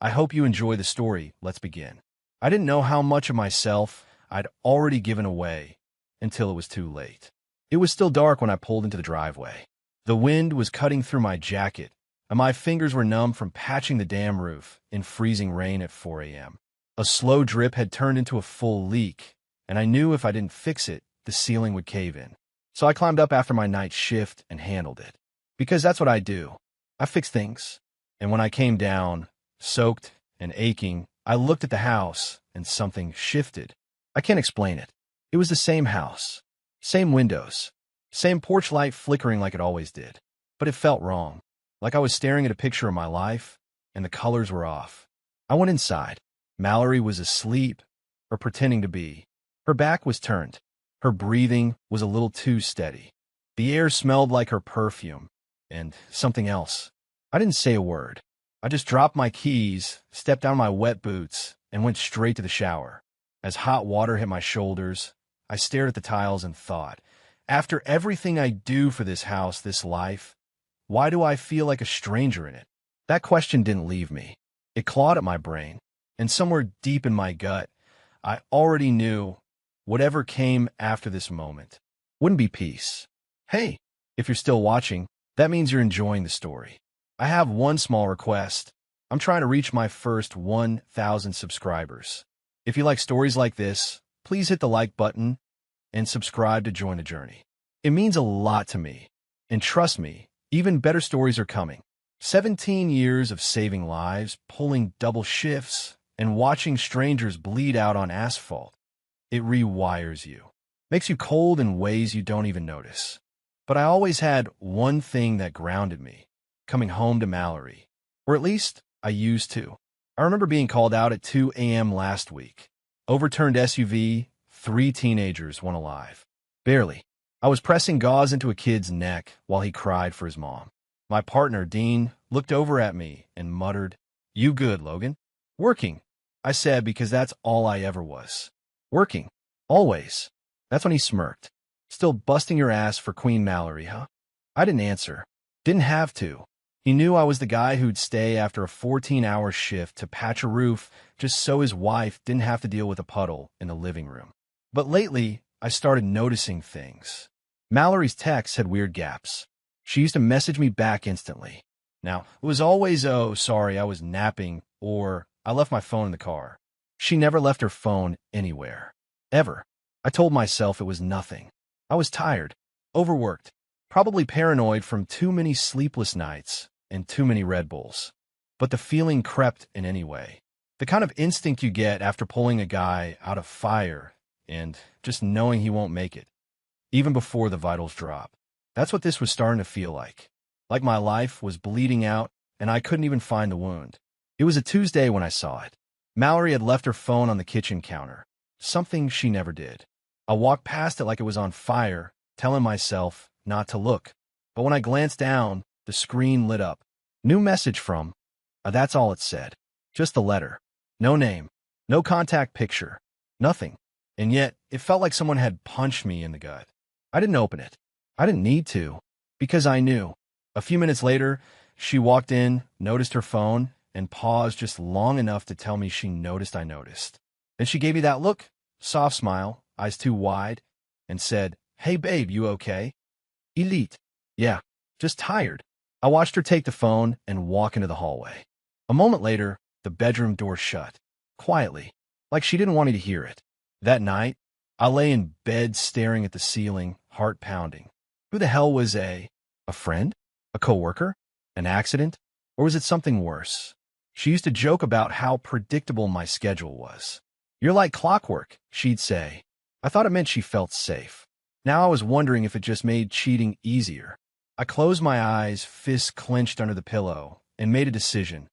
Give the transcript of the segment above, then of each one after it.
I hope you enjoy the story. Let's begin. I didn't know how much of myself I'd already given away until it was too late. It was still dark when I pulled into the driveway. The wind was cutting through my jacket, and my fingers were numb from patching the damn roof in freezing rain at 4 a.m. A slow drip had turned into a full leak, and I knew if I didn't fix it, the ceiling would cave in. So I climbed up after my night shift and handled it. Because that's what I do. I fix things. And when I came down, soaked and aching, I looked at the house, and something shifted. I can't explain it. It was the same house. Same windows. Same porch light flickering like it always did. But it felt wrong. Like I was staring at a picture of my life, and the colors were off. I went inside. Mallory was asleep, or pretending to be. Her back was turned. Her breathing was a little too steady. The air smelled like her perfume, and something else. I didn't say a word. I just dropped my keys, stepped out of my wet boots, and went straight to the shower. As hot water hit my shoulders, I stared at the tiles and thought, after everything I do for this house, this life, why do I feel like a stranger in it? That question didn't leave me. It clawed at my brain, and somewhere deep in my gut, I already knew whatever came after this moment wouldn't be peace. Hey, if you're still watching, that means you're enjoying the story. I have one small request. I'm trying to reach my first 1,000 subscribers. If you like stories like this, please hit the like button and subscribe to join the journey. It means a lot to me. And trust me, even better stories are coming. 17 years of saving lives, pulling double shifts, and watching strangers bleed out on asphalt. It rewires you. Makes you cold in ways you don't even notice. But I always had one thing that grounded me. Coming home to Mallory. Or at least, I used to. I remember being called out at 2 a.m. last week. Overturned SUV, 3 teenagers, 1 alive. Barely. I was pressing gauze into a kid's neck while he cried for his mom. My partner, Dean, looked over at me and muttered, "You good, Logan?" "Working," I said, because that's all I ever was. Working. Always. That's when he smirked. "Still busting your ass for Queen Mallory, huh?" I didn't answer. Didn't have to. He knew I was the guy who'd stay after a 14-hour shift to patch a roof just so his wife didn't have to deal with a puddle in the living room. But lately, I started noticing things. Mallory's texts had weird gaps. She used to message me back instantly. Now, it was always, "Oh, sorry, I was napping," or "I left my phone in the car." She never left her phone anywhere. Ever. I told myself it was nothing. I was tired, overworked, probably paranoid from too many sleepless nights and too many Red Bulls. But the feeling crept in anyway. The kind of instinct you get after pulling a guy out of fire and just knowing he won't make it, even before the vitals drop. That's what this was starting to feel like. Like my life was bleeding out and I couldn't even find the wound. It was a Tuesday when I saw it. Mallory had left her phone on the kitchen counter. Something she never did. I walked past it like it was on fire, telling myself not to look. But when I glanced down, the screen lit up. New message from. That's all it said. Just the letter. No name. No contact picture. Nothing. And yet, it felt like someone had punched me in the gut. I didn't open it. I didn't need to. Because I knew. A few minutes later, she walked in, noticed her phone, and paused just long enough to tell me she noticed I noticed. Then she gave me that look, soft smile, eyes too wide, and said, "Hey babe, you okay?" Elite. Yeah, just tired. I watched her take the phone and walk into the hallway. A moment later, the bedroom door shut. Quietly. Like she didn't want me to hear it. That night, I lay in bed staring at the ceiling, heart pounding. Who the hell was a friend? A coworker? An accident? Or was it something worse? She used to joke about how predictable my schedule was. "You're like clockwork," she'd say. I thought it meant she felt safe. Now I was wondering if it just made cheating easier. I closed my eyes, fists clenched under the pillow, and made a decision.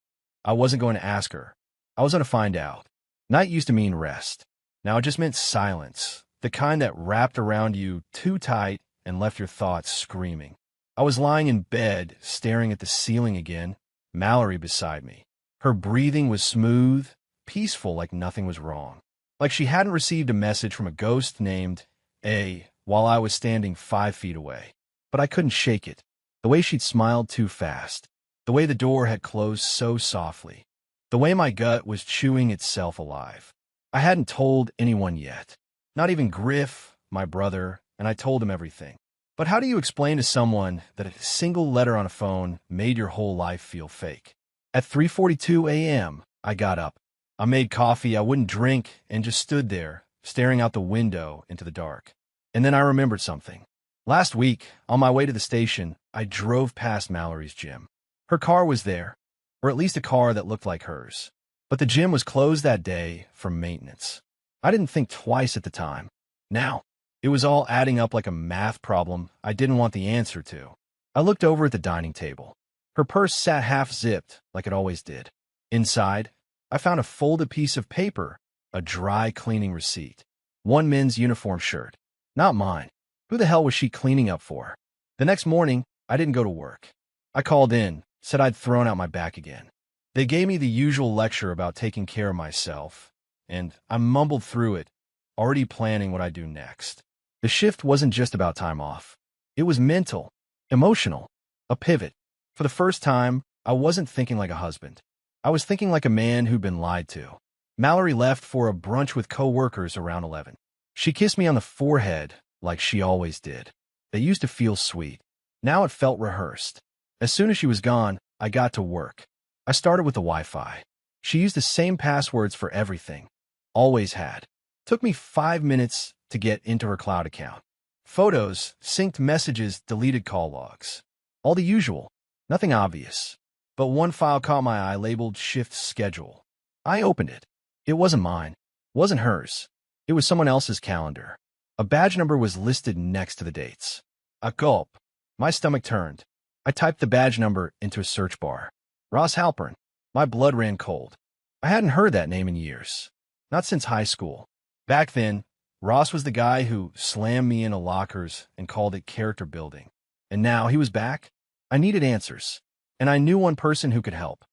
I wasn't going to ask her. I was going to find out. Night used to mean rest. Now it just meant silence, the kind that wrapped around you too tight and left your thoughts screaming. I was lying in bed, staring at the ceiling again, Mallory beside me. Her breathing was smooth, peaceful, like nothing was wrong. Like she hadn't received a message from a ghost named A while I was standing 5 feet away. But I couldn't shake it. The way she'd smiled too fast. The way the door had closed so softly. The way my gut was chewing itself alive. I hadn't told anyone yet. Not even Griff, my brother, and I told him everything. But how do you explain to someone that a single letter on a phone made your whole life feel fake? At 3:42 a.m., I got up. I made coffee I wouldn't drink and just stood there, staring out the window into the dark. And then I remembered something. Last week, on my way to the station, I drove past Mallory's gym. Her car was there, or at least a car that looked like hers. But the gym was closed that day for maintenance. I didn't think twice at the time. Now, it was all adding up like a math problem I didn't want the answer to. I looked over at the dining table. Her purse sat half-zipped, like it always did. Inside, I found a folded piece of paper, a dry cleaning receipt. One men's uniform shirt. Not mine. Who the hell was she cleaning up for? The next morning, I didn't go to work. I called in, said I'd thrown out my back again. They gave me the usual lecture about taking care of myself, and I mumbled through it, already planning what I'd do next. The shift wasn't just about time off. It was mental, emotional, a pivot. For the first time, I wasn't thinking like a husband. I was thinking like a man who'd been lied to. Mallory left for a brunch with co-workers around 11. She kissed me on the forehead like she always did. They used to feel sweet. Now it felt rehearsed. As soon as she was gone, I got to work. I started with the Wi-Fi. She used the same passwords for everything. Always had. Took me 5 minutes to get into her cloud account. Photos, synced messages, deleted call logs. All the usual. Nothing obvious. But one file caught my eye labeled Shift Schedule. I opened it. It wasn't mine. Wasn't hers. It was someone else's calendar. A badge number was listed next to the dates. A gulp. My stomach turned. I typed the badge number into a search bar. Ross Halpern. My blood ran cold. I hadn't heard that name in years. Not since high school. Back then, Ross was the guy who slammed me into lockers and called it character building. And now he was back. I needed answers. And I knew one person who could help.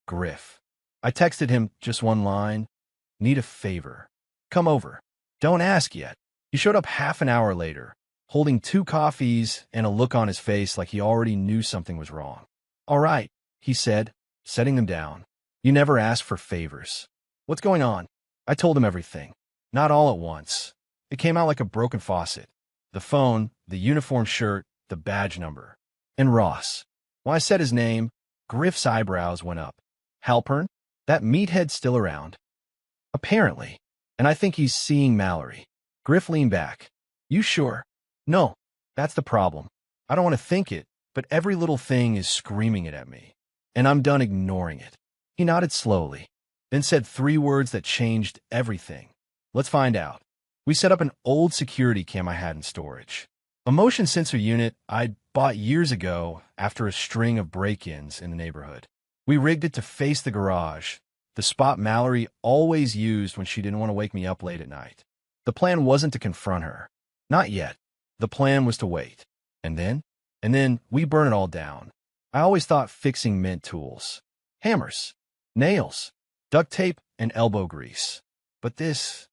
Griff. I texted him just one line. Need a favor. Come over. Don't ask yet. He showed up half an hour later, holding 2 coffees and a look on his face like he already knew something was wrong. All right, he said, setting them down. You never ask for favors. What's going on? I told him everything. Not all at once. It came out like a broken faucet. The phone, the uniform shirt, the badge number. And Ross. When I said his name, Griff's eyebrows went up. Halpern? That meathead still around? Apparently. And I think he's seeing Mallory. Griff leaned back. You sure? No. That's the problem. I don't want to think it, but every little thing is screaming it at me. And I'm done ignoring it. He nodded slowly, then said 3 words that changed everything. Let's find out. We set up an old security cam I had in storage. A motion sensor unit I'd bought years ago after a string of break-ins in the neighborhood. We rigged it to face the garage, the spot Mallory always used when she didn't want to wake me up late at night. The plan wasn't to confront her. Not yet. The plan was to wait. And then we burn it all down. I always thought fixing meant tools. Hammers, nails, duct tape, and elbow grease. But this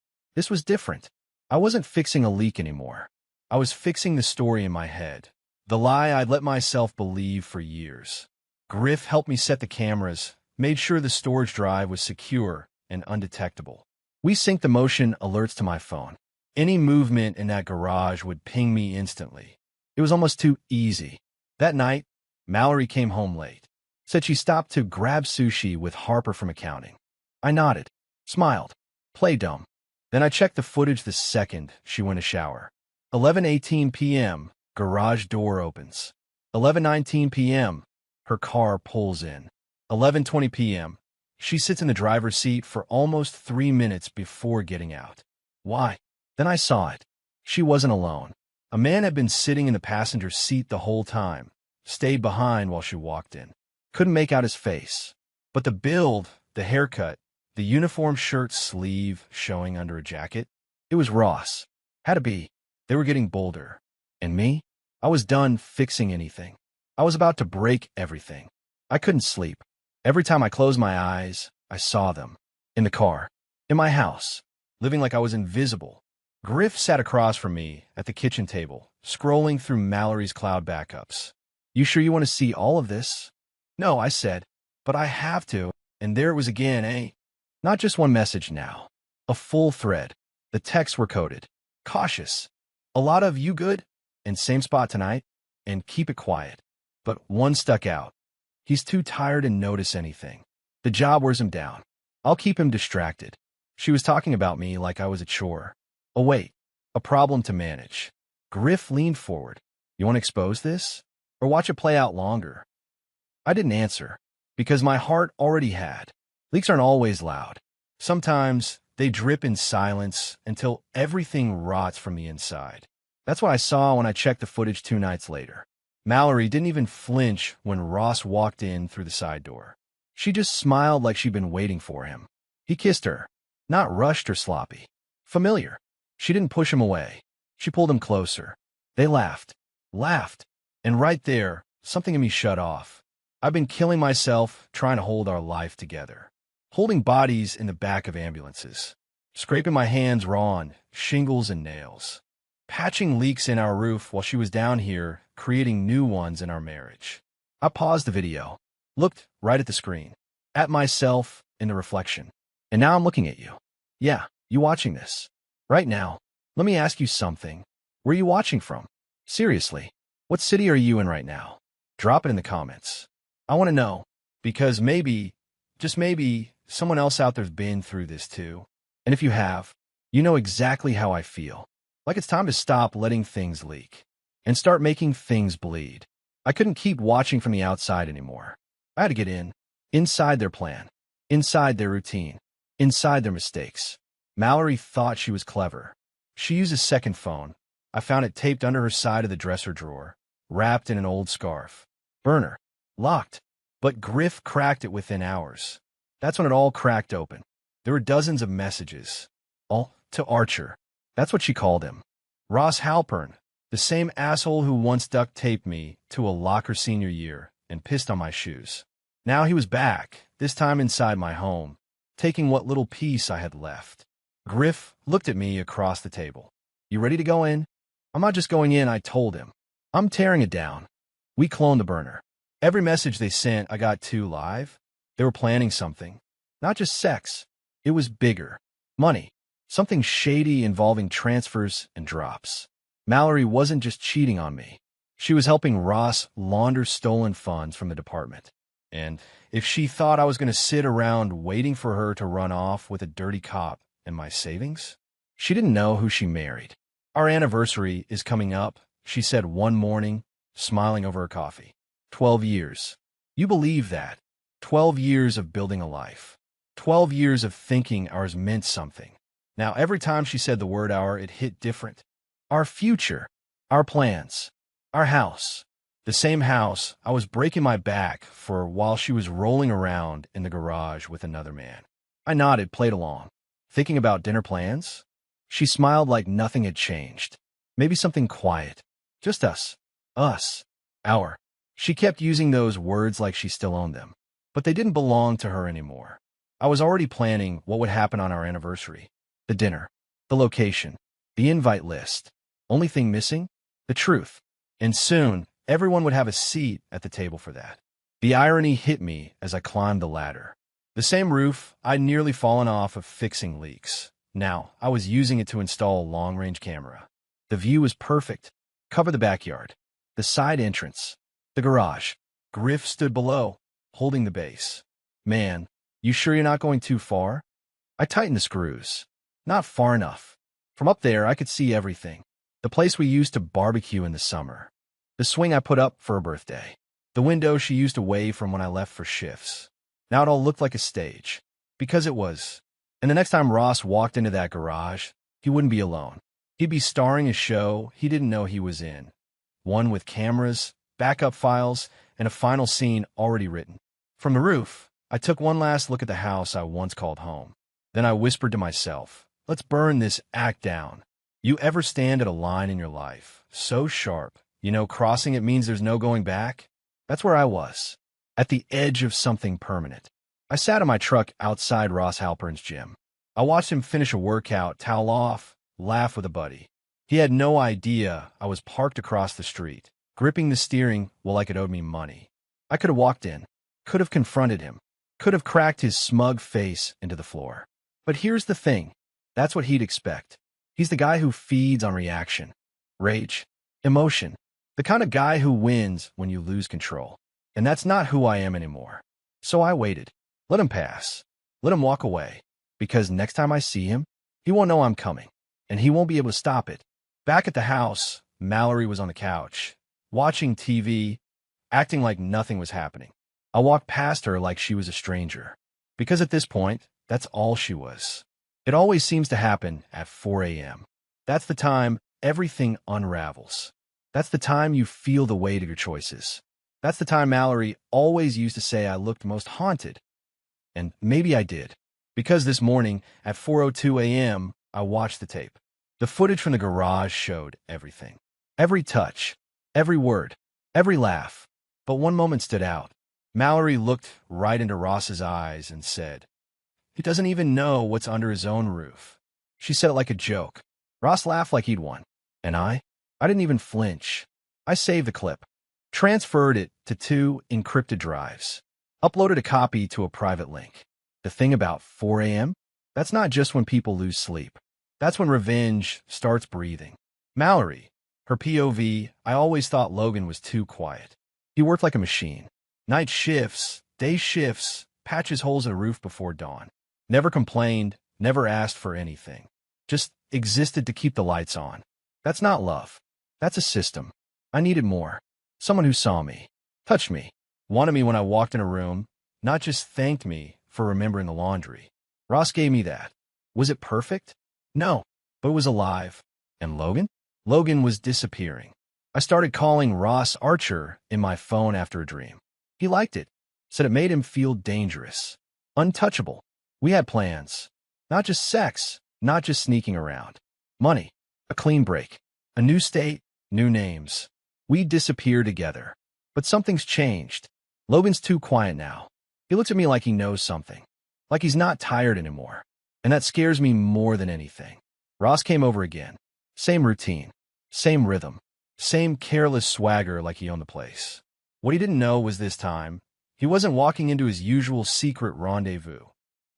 was different. I wasn't fixing a leak anymore. I was fixing the story in my head. The lie I'd let myself believe for years. Griff helped me set the cameras, made sure the storage drive was secure and undetectable. We synced the motion alerts to my phone. Any movement in that garage would ping me instantly. It was almost too easy. That night, Mallory came home late. Said she stopped to grab sushi with Harper from accounting. I nodded, smiled, played dumb. Then I checked the footage the second she went to shower. 11:18 p.m., garage door opens. 11:19 p.m., her car pulls in. 11:20 p.m., she sits in the driver's seat for almost 3 minutes before getting out. Why? Then I saw it. She wasn't alone. A man had been sitting in the passenger seat the whole time, stayed behind while she walked in. Couldn't make out his face. But the build, the haircut, the uniform shirt sleeve showing under a jacket, it was Ross. Had to be. They were getting bolder. And me? I was done fixing anything. I was about to break everything. I couldn't sleep. Every time I closed my eyes, I saw them. In the car. In my house. Living like I was invisible. Griff sat across from me at the kitchen table, scrolling through Mallory's cloud backups. You sure you want to see all of this? No, I said, but I have to. And there it was again, eh? Not just one message now. A full thread. The texts were coded. Cautious. A lot of "you good?" and "same spot tonight?" and "keep it quiet." But one stuck out. "He's too tired to notice anything. The job wears him down. I'll keep him distracted." She was talking about me like I was a chore. Oh wait, a problem to manage. Griff leaned forward. "You want to expose this? Or watch it play out longer?" I didn't answer, because my heart already had. Leaks aren't always loud. Sometimes they drip in silence until everything rots from the inside. That's what I saw when I checked the footage 2 nights later. Mallory didn't even flinch when Ross walked in through the side door. She just smiled like she'd been waiting for him. He kissed her, not rushed or sloppy. Familiar. She didn't push him away. She pulled him closer. They laughed. And right there, something in me shut off. I've been killing myself trying to hold our life together. Holding bodies in the back of ambulances. Scraping my hands raw on shingles and nails. Patching leaks in our roof while she was down here creating new ones in our marriage. I paused the video. Looked right at the screen. At myself in the reflection. And now I'm looking at you. Yeah, you watching this. Right now. Let me ask you something. Where are you watching from? Seriously. What city are you in right now? Drop it in the comments. I want to know. Because maybe, just maybe, someone else out there's been through this too. And if you have, you know exactly how I feel. Like it's time to stop letting things leak. And start making things bleed. I couldn't keep watching from the outside anymore. I had to get in. Inside their plan. Inside their routine. Inside their mistakes. Mallory thought she was clever. She used a second phone. I found it taped under her side of the dresser drawer, wrapped in an old scarf. Burner. Locked. But Griff cracked it within hours. That's when it all cracked open. There were dozens of messages. All to Archer. That's what she called him. Ross Halpern, the same asshole who once duct-taped me to a locker senior year and pissed on my shoes. Now he was back, this time inside my home, taking what little piece I had left. Griff looked at me across the table. You ready to go in? I'm not just going in, I told him. I'm tearing it down. We cloned the burner. Every message they sent, I got too live. They were planning something. Not just sex. It was bigger. Money. Something shady involving transfers and drops. Mallory wasn't just cheating on me. She was helping Ross launder stolen funds from the department. And if she thought I was going to sit around waiting for her to run off with a dirty cop and my savings, she didn't know who she married. Our anniversary is coming up, she said one morning, smiling over her coffee. 12 years. You believe that? 12 years of building a life. 12 years of thinking ours meant something. Now, every time she said the word "our," it hit different. Our future. Our plans. Our house. The same house I was breaking my back for while she was rolling around in the garage with another man. I nodded, played along. Thinking about dinner plans? She smiled like nothing had changed. Maybe something quiet. Just us. Us. Our. She kept using those words like she still owned them. But they didn't belong to her anymore. I was already planning what would happen on our anniversary. The dinner. The location. The invite list. Only thing missing? The truth. And soon, everyone would have a seat at the table for that. The irony hit me as I climbed the ladder. The same roof I'd nearly fallen off of fixing leaks. Now, I was using it to install a long-range camera. The view was perfect. Cover the backyard. The side entrance. The garage. Griff stood below, holding the base. Man, you sure you're not going too far? I tightened the screws. Not far enough. From up there, I could see everything. The place we used to barbecue in the summer. The swing I put up for her birthday. The window she used to wave from when I left for shifts. Now it all looked like a stage. Because it was. And the next time Ross walked into that garage, he wouldn't be alone. He'd be starring a show he didn't know he was in. One with cameras, backup files, and a final scene already written. From the roof, I took one last look at the house I once called home. Then I whispered to myself, let's burn this act down. You ever stand at a line in your life, so sharp, you know crossing it means there's no going back? That's where I was, at the edge of something permanent. I sat in my truck outside Ross Halpern's gym. I watched him finish a workout, towel off, laugh with a buddy. He had no idea I was parked across the street, gripping the steering like it owed me money. I could have walked in, could have confronted him, could have cracked his smug face into the floor. But here's the thing. That's what he'd expect. He's the guy who feeds on reaction, rage, emotion. The kind of guy who wins when you lose control. And that's not who I am anymore. So I waited. Let him pass. Let him walk away. Because next time I see him, he won't know I'm coming. And he won't be able to stop it. Back at the house, Mallory was on the couch, watching TV, acting like nothing was happening. I walked past her like she was a stranger. Because at this point, that's all she was. It always seems to happen at 4 a.m. That's the time everything unravels. That's the time you feel the weight of your choices. That's the time Mallory always used to say I looked most haunted. And maybe I did. Because this morning, at 4:02 a.m., I watched the tape. The footage from the garage showed everything. Every touch, every word, every laugh. But one moment stood out. Mallory looked right into Ross's eyes and said, "He doesn't even know what's under his own roof." She said it like a joke. Ross laughed like he'd won. And I didn't even flinch. I saved the clip, transferred it to 2 encrypted drives, uploaded a copy to a private link. The thing about 4 a.m., that's not just when people lose sleep. That's when revenge starts breathing. Mallory, her POV, I always thought Logan was too quiet. He worked like a machine. Night shifts, day shifts, patches holes in the roof before dawn. Never complained, never asked for anything. Just existed to keep the lights on. That's not love. That's a system. I needed more. Someone who saw me, touched me, wanted me when I walked in a room, not just thanked me for remembering the laundry. Ross gave me that. Was it perfect? No, but it was alive. And Logan? Logan was disappearing. I started calling Ross Archer in my phone after a dream. He liked it, said it made him feel dangerous, untouchable. We had plans. Not just sex, not just sneaking around. Money, a clean break, a new state, new names. We disappear together. But something's changed. Logan's too quiet now. He looks at me like he knows something. Like he's not tired anymore. And that scares me more than anything. Ross came over again. Same routine. Same rhythm. Same careless swagger like he owned the place. What he didn't know was this time, he wasn't walking into his usual secret rendezvous.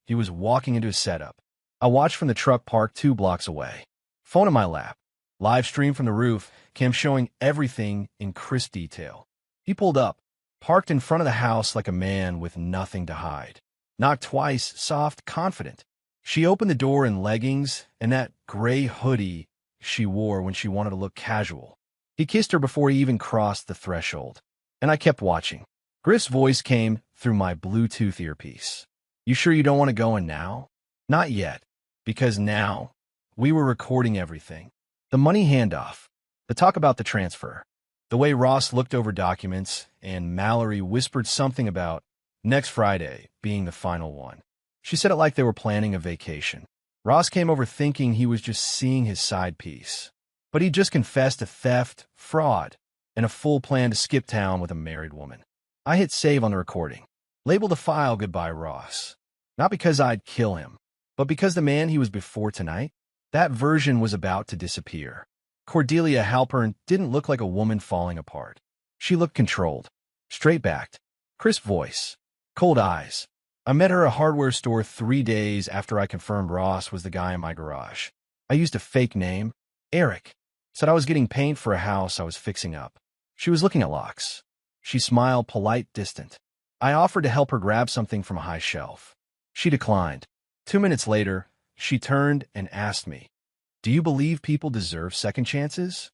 He was walking into his setup. I watched from the truck parked 2 blocks away. Phone in my lap. Live stream from the roof, cam showing everything in crisp detail. He pulled up, parked in front of the house like a man with nothing to hide. Knocked twice, soft, confident. She opened the door in leggings and that gray hoodie she wore when she wanted to look casual. He kissed her before he even crossed the threshold. And I kept watching. Griff's voice came through my Bluetooth earpiece. "You sure you don't want to go in now?" Not yet. Because now, we were recording everything. The money handoff. The talk about the transfer. The way Ross looked over documents and Mallory whispered something about next Friday being the final one. She said it like they were planning a vacation. Ross came over thinking he was just seeing his side piece. But he just confessed to theft, fraud, and a full plan to skip town with a married woman. I hit save on the recording. Labeled the file Goodbye Ross. Not because I'd kill him, but because the man he was before tonight, that version was about to disappear. Cordelia Halpern didn't look like a woman falling apart. She looked controlled, straight-backed, crisp voice, cold eyes. I met her at a hardware store 3 days after I confirmed Ross was the guy in my garage. I used a fake name, Eric. Said I was getting paint for a house I was fixing up. She was looking at locks. She smiled, polite, distant. I offered to help her grab something from a high shelf. She declined. 2 minutes later, she turned and asked me, "Do you believe people deserve second chances?"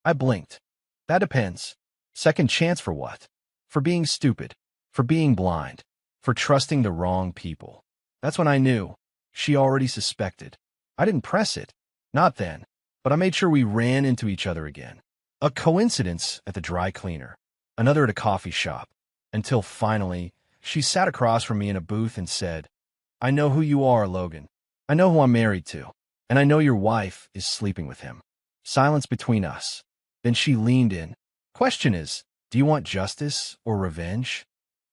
I blinked. That depends. Second chance for what? For being stupid. For being blind. For trusting the wrong people. That's when I knew. She already suspected. I didn't press it. Not then. But I made sure we ran into each other again. A coincidence at the dry cleaner. Another at a coffee shop. Until finally, she sat across from me in a booth and said, "I know who you are, Logan. I know who I'm married to. And I know your wife is sleeping with him." Silence between us. Then she leaned in. "Question is, do you want justice or revenge?"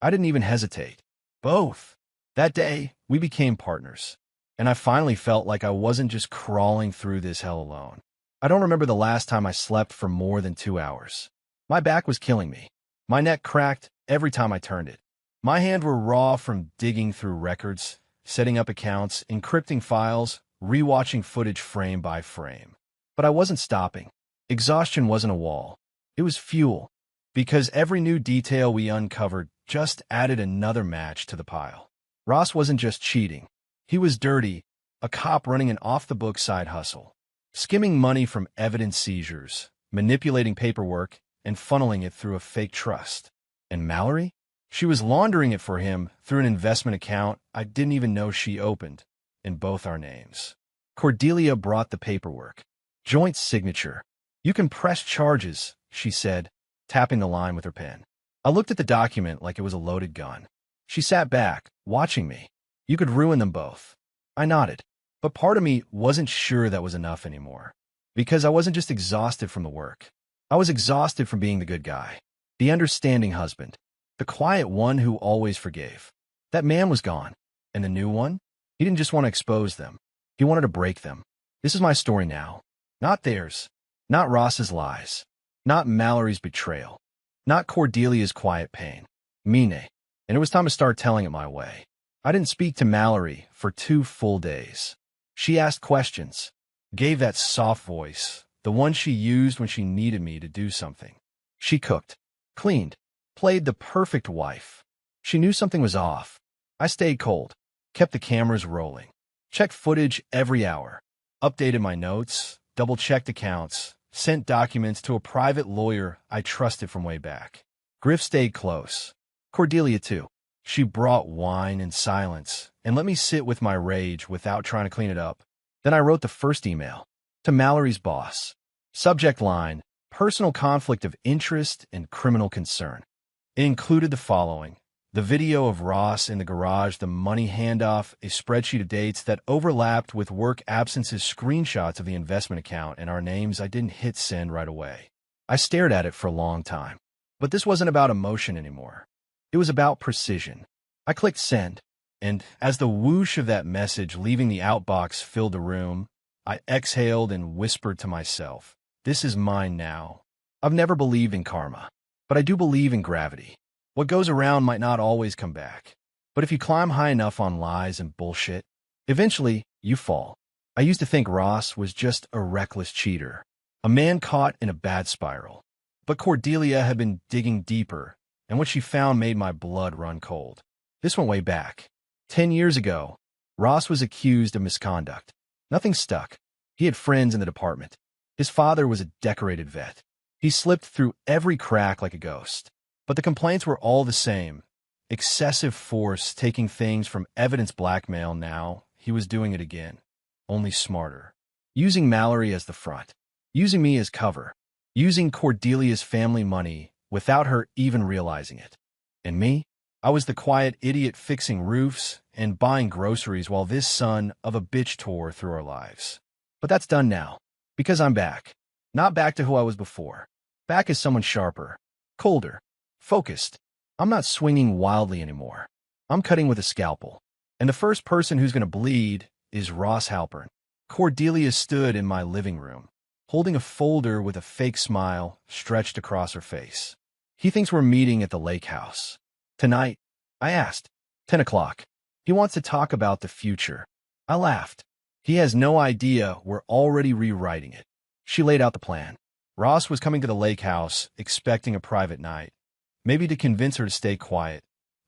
I didn't even hesitate. Both. That day, we became partners. And I finally felt like I wasn't just crawling through this hell alone. I don't remember the last time I slept for more than 2 hours. My back was killing me. My neck cracked every time I turned it. My hands were raw from digging through records, setting up accounts, encrypting files, rewatching footage frame by frame. But I wasn't stopping. Exhaustion wasn't a wall. It was fuel, because every new detail we uncovered just added another match to the pile. Ross wasn't just cheating. He was dirty, a cop running an off-the-book side hustle, skimming money from evidence seizures, manipulating paperwork, and funneling it through a fake trust. And Mallory? She was laundering it for him through an investment account I didn't even know she opened, in both our names. Cordelia brought the paperwork. Joint signature. "You can press charges," she said, tapping the line with her pen. I looked at the document like it was a loaded gun. She sat back, watching me. "You could ruin them both." I nodded, but part of me wasn't sure that was enough anymore. Because I wasn't just exhausted from the work. I was exhausted from being the good guy, the understanding husband, the quiet one who always forgave. That man was gone. And the new one? He didn't just want to expose them. He wanted to break them. This is my story now. Not theirs. Not Ross's lies. Not Mallory's betrayal. Not Cordelia's quiet pain. Mine. And it was time to start telling it my way. I didn't speak to Mallory for 2 full days. She asked questions, gave that soft voice, the one she used when she needed me to do something. She cooked, cleaned, played the perfect wife. She knew something was off. I stayed cold, kept the cameras rolling, checked footage every hour, updated my notes, double-checked accounts, sent documents to a private lawyer I trusted from way back. Griff stayed close. Cordelia, too. She brought wine and silence and let me sit with my rage without trying to clean it up. Then I wrote the first email to Mallory's boss. Subject line, personal conflict of interest and criminal concern. It included the following: the video of Ross in the garage, the money handoff, a spreadsheet of dates that overlapped with work absences, screenshots of the investment account, and our names. I didn't hit send right away. I stared at it for a long time. But this wasn't about emotion anymore. It was about precision. I clicked send, and as the whoosh of that message leaving the outbox filled the room, I exhaled and whispered to myself, "This is mine now." I've never believed in karma, but I do believe in gravity. What goes around might not always come back. But if you climb high enough on lies and bullshit, eventually you fall. I used to think Ross was just a reckless cheater, a man caught in a bad spiral. But Cordelia had been digging deeper, and what she found made my blood run cold. This went way back. 10 years ago, Ross was accused of misconduct. Nothing stuck. He had friends in the department. His father was a decorated vet. He slipped through every crack like a ghost. But the complaints were all the same. Excessive force, taking things from evidence, blackmail. Now he was doing it again, only smarter. Using Mallory as the front. Using me as cover. Using Cordelia's family money without her even realizing it. And me? I was the quiet idiot fixing roofs and buying groceries while this son of a bitch tore through our lives. But that's done now, because I'm back. Not back to who I was before. Back as someone sharper, colder, focused. I'm not swinging wildly anymore. I'm cutting with a scalpel. And the first person who's going to bleed is Ross Halpern. Cordelia stood in my living room, holding a folder with a fake smile stretched across her face. He thinks we're meeting at the lake house. Tonight, I asked. 10 o'clock. He wants to talk about the future. I laughed. He has no idea we're already rewriting it. She laid out the plan. Ross was coming to the lake house, expecting a private night. Maybe to convince her to stay quiet.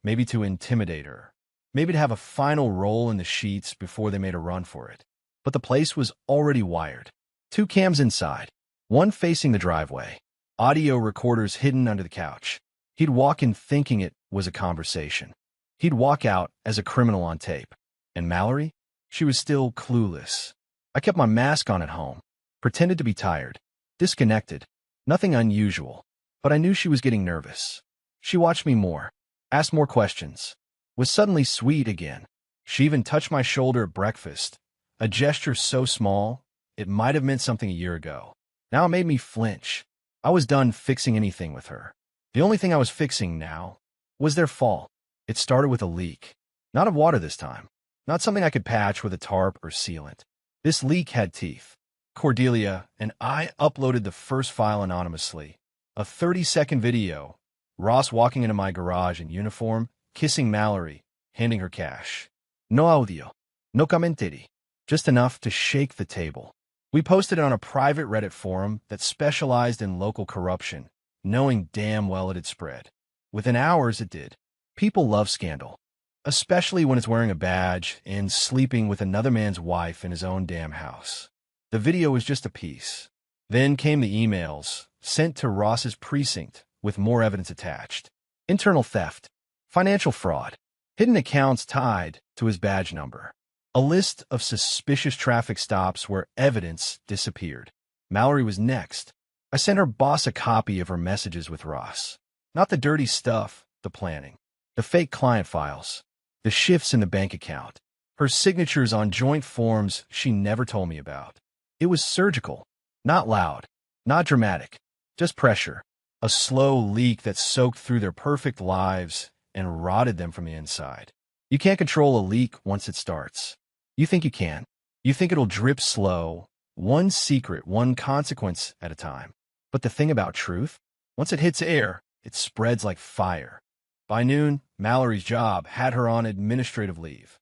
Maybe to intimidate her. Maybe to have a final roll in the sheets before they made a run for it. But the place was already wired. 2 cams inside, one facing the driveway. Audio recorders hidden under the couch. He'd walk in thinking it was a conversation. He'd walk out as a criminal on tape. And Mallory? She was still clueless. I kept my mask on at home, pretended to be tired, disconnected, nothing unusual. But I knew she was getting nervous. She watched me more, asked more questions, was suddenly sweet again. She even touched my shoulder at breakfast, a gesture so small, it might have meant something a year ago. Now it made me flinch. I was done fixing anything with her. The only thing I was fixing now was their fall. It started with a leak. Not of water this time. Not something I could patch with a tarp or sealant. This leak had teeth. Cordelia and I uploaded the first file anonymously. A 30-second video. Ross walking into my garage in uniform, kissing Mallory, handing her cash. No audio. No commentary. Just enough to shake the table. We posted it on a private Reddit forum that specialized in local corruption, knowing damn well it had spread. Within hours, it did. People love scandal, especially when it's wearing a badge and sleeping with another man's wife in his own damn house. The video was just a piece. Then came the emails, sent to Ross's precinct with more evidence attached. Internal theft, financial fraud, hidden accounts tied to his badge number. A list of suspicious traffic stops where evidence disappeared. Mallory was next. I sent her boss a copy of her messages with Ross. Not the dirty stuff, the planning. The fake client files. The shifts in the bank account. Her signatures on joint forms she never told me about. It was surgical. Not loud. Not dramatic. Just pressure. A slow leak that soaked through their perfect lives and rotted them from the inside. You can't control a leak once it starts. You think you can. You think it'll drip slow, one secret, one consequence at a time. But the thing about truth, once it hits air, it spreads like fire. By noon, Mallory's job had her on administrative leave.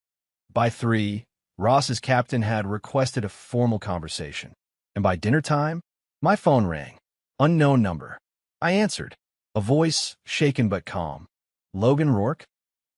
By 3, Ross's captain had requested a formal conversation. And by dinner time, my phone rang. Unknown number. I answered. A voice, shaken but calm. Logan Rourke?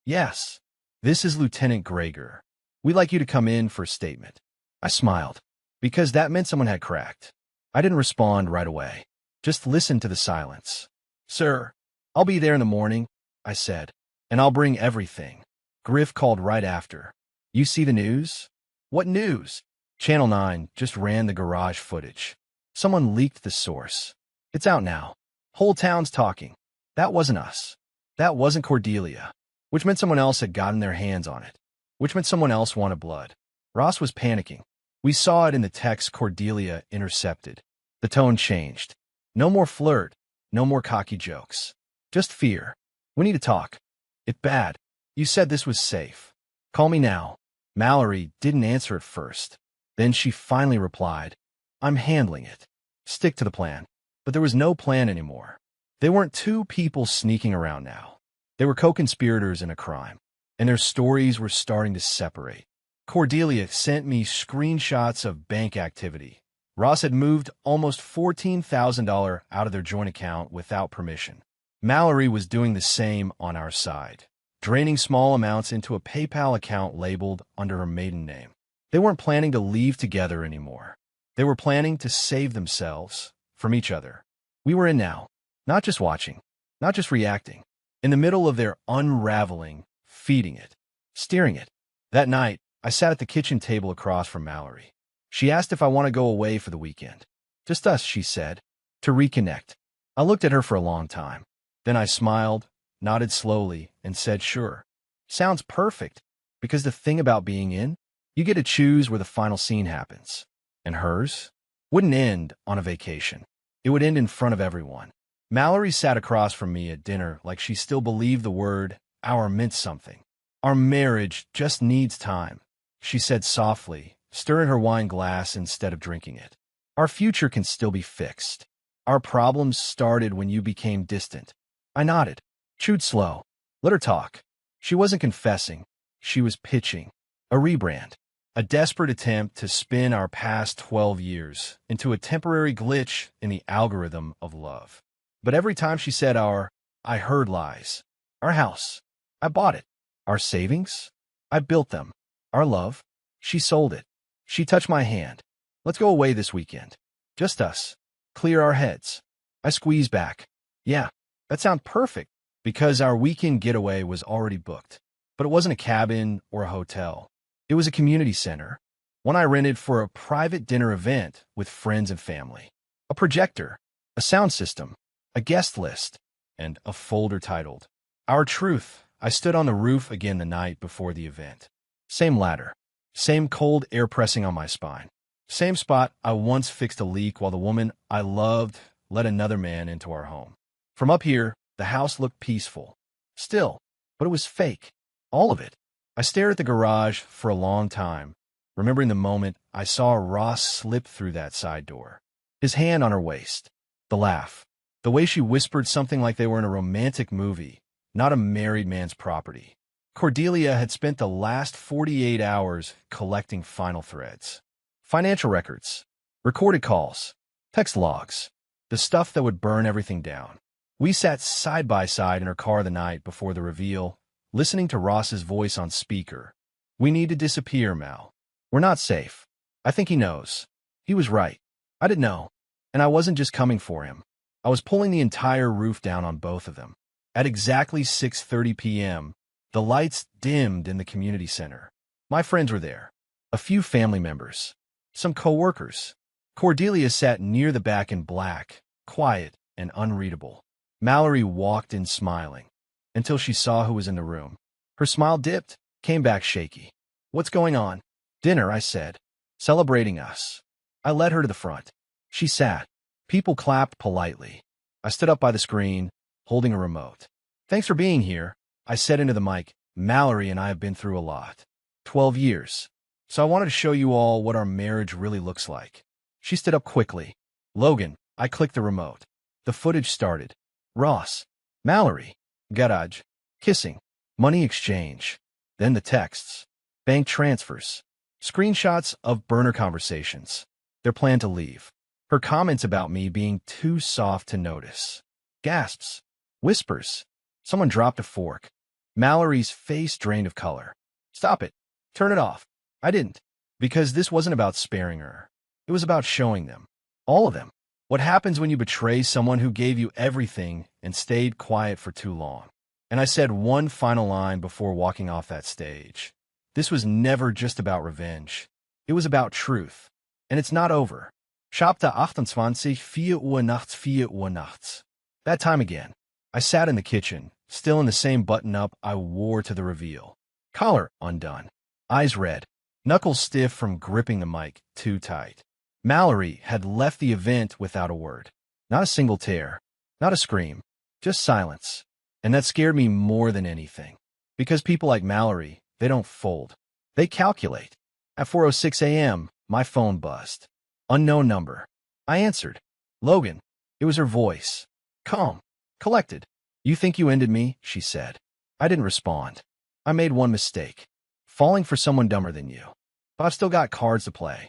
Yes. This is Lieutenant Gregor. We'd like you to come in for a statement. I smiled, because that meant someone had cracked. I didn't respond right away. Just listened to the silence. Sir, I'll be there in the morning, I said, and I'll bring everything. Griff called right after. You see the news? What news? Channel 9 just ran the garage footage. Someone leaked the source. It's out now. Whole town's talking. That wasn't us. That wasn't Cordelia, which meant someone else had gotten their hands on it, which meant someone else wanted blood. Ross was panicking. We saw it in the text Cordelia intercepted. The tone changed. No more flirt. No more cocky jokes. Just fear. We need to talk. It's bad. You said this was safe. Call me now. Mallory didn't answer at first. Then she finally replied, I'm handling it. Stick to the plan. But there was no plan anymore. They weren't two people sneaking around now. They were co-conspirators in a crime, and their stories were starting to separate. Cordelia sent me screenshots of bank activity. Ross had moved almost $14,000 out of their joint account without permission. Mallory was doing the same on our side, draining small amounts into a PayPal account labeled under her maiden name. They weren't planning to leave together anymore. They were planning to save themselves from each other. We were in now, not just watching, not just reacting, in the middle of their unraveling, feeding it, steering it. That night, I sat at the kitchen table across from Mallory. She asked if I want to go away for the weekend. Just us, she said, to reconnect. I looked at her for a long time. Then I smiled, nodded slowly, and said, sure. Sounds perfect, because the thing about being in, you get to choose where the final scene happens. And hers wouldn't end on a vacation. It would end in front of everyone. Mallory sat across from me at dinner like she still believed the word "our" meant something. Our marriage just needs time, she said softly, stirring her wine glass instead of drinking it. Our future can still be fixed. Our problems started when you became distant. I nodded, chewed slow, let her talk. She wasn't confessing. She was pitching. A rebrand. A desperate attempt to spin our past 12 years into a temporary glitch in the algorithm of love. But every time she said our, I heard lies. Our house. I bought it. Our savings. I built them. Our love. She sold it. She touched my hand. Let's go away this weekend. Just us. Clear our heads. I squeezed back. Yeah, that sounds perfect, because our weekend getaway was already booked. But it wasn't a cabin or a hotel. It was a community center, one I rented for a private dinner event with friends and family. A projector, a sound system, a guest list, and a folder titled, Our Truth. I stood on the roof again the night before the event. Same ladder, same cold air pressing on my spine. Same spot I once fixed a leak while the woman I loved let another man into our home. From up here, the house looked peaceful. Still, but it was fake. All of it. I stared at the garage for a long time, remembering the moment I saw Ross slip through that side door. His hand on her waist. The laugh. The way she whispered something like they were in a romantic movie, not a married man's property. Cordelia had spent the last 48 hours collecting final threads. Financial records, recorded calls, text logs, the stuff that would burn everything down. We sat side by side in her car the night before the reveal, listening to Ross's voice on speaker. "We need to disappear, Mal. We're not safe. I think he knows." He was right. I didn't know. And I wasn't just coming for him. I was pulling the entire roof down on both of them. At exactly 6:30 p.m., the lights dimmed in the community center. My friends were there. A few family members. Some co-workers. Cordelia sat near the back in black, quiet and unreadable. Mallory walked in smiling, until she saw who was in the room. Her smile dipped, came back shaky. "What's going on?" "Dinner," I said. "Celebrating us." I led her to the front. She sat. People clapped politely. I stood up by the screen, holding a remote. "Thanks for being here," I said into the mic. "Mallory and I have been through a lot. 12 years. So I wanted to show you all what our marriage really looks like." She stood up quickly. "Logan," I clicked the remote. The footage started. Ross, Mallory, garage, kissing, money exchange. Then the texts, bank transfers, screenshots of burner conversations, their plan to leave, her comments about me being too soft to notice, gasps, whispers. Someone dropped a fork. Mallory's face drained of color. "Stop it. Turn it off." I didn't, because this wasn't about sparing her. It was about showing them. All of them. What happens when you betray someone who gave you everything and stayed quiet for too long? And I said one final line before walking off that stage. This was never just about revenge. It was about truth. And it's not over. Chapter 28, 4 Uhr nachts, 4 Uhr nachts. That time again. I sat in the kitchen, still in the same button-up I wore to the reveal. Collar undone. Eyes red. Knuckles stiff from gripping the mic too tight. Mallory had left the event without a word. Not a single tear. Not a scream. Just silence. And that scared me more than anything. Because people like Mallory, they don't fold. They calculate. At 4:06 a.m., my phone buzzed. Unknown number. I answered. "Logan." It was her voice. Calm. Collected. "You think you ended me?" she said. I didn't respond. "I made one mistake. Falling for someone dumber than you. But I've still got cards to play.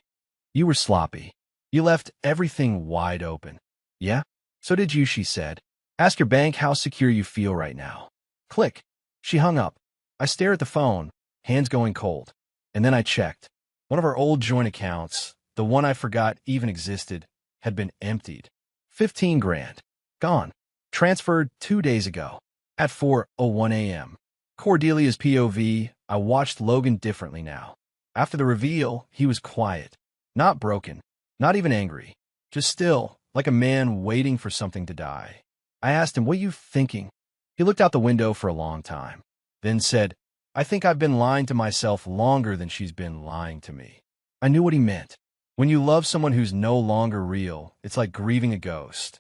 You were sloppy. You left everything wide open." "Yeah? So did you," she said. "Ask your bank how secure you feel right now." Click. She hung up. I stared at the phone, hands going cold. And then I checked. One of our old joint accounts, the one I forgot even existed, had been emptied. 15 grand. Gone. Transferred 2 days ago. At 4:01 a.m. Cordelia's POV, I watched Logan differently now. After the reveal, he was quiet. Not broken. Not even angry. Just still, like a man waiting for something to die. I asked him, "What are you thinking?" He looked out the window for a long time. Then said, "I think I've been lying to myself longer than she's been lying to me." I knew what he meant. When you love someone who's no longer real, it's like grieving a ghost.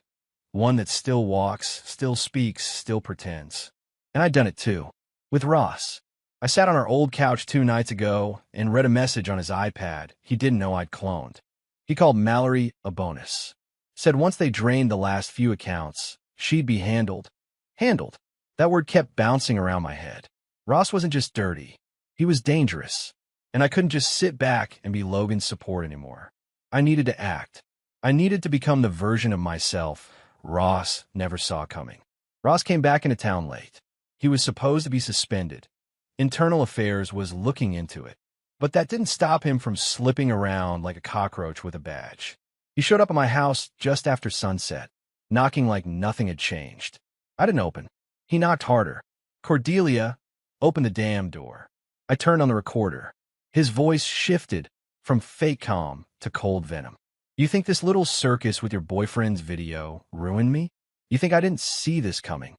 One that still walks, still speaks, still pretends. And I'd done it too. With Ross. I sat on our old couch 2 nights ago and read a message on his iPad he didn't know I'd cloned. He called Mallory a bonus. Said once they drained the last few accounts, she'd be handled. Handled. That word kept bouncing around my head. Ross wasn't just dirty. He was dangerous. And I couldn't just sit back and be Logan's support anymore. I needed to act. I needed to become the version of myself Ross never saw coming. Ross came back into town late. He was supposed to be suspended. Internal Affairs was looking into it. But that didn't stop him from slipping around like a cockroach with a badge. He showed up at my house just after sunset, knocking like nothing had changed. I didn't open. He knocked harder. "Cordelia, open the damn door." I turned on the recorder. His voice shifted from fake calm to cold venom. "You think this little circus with your boyfriend's video ruined me? You think I didn't see this coming?"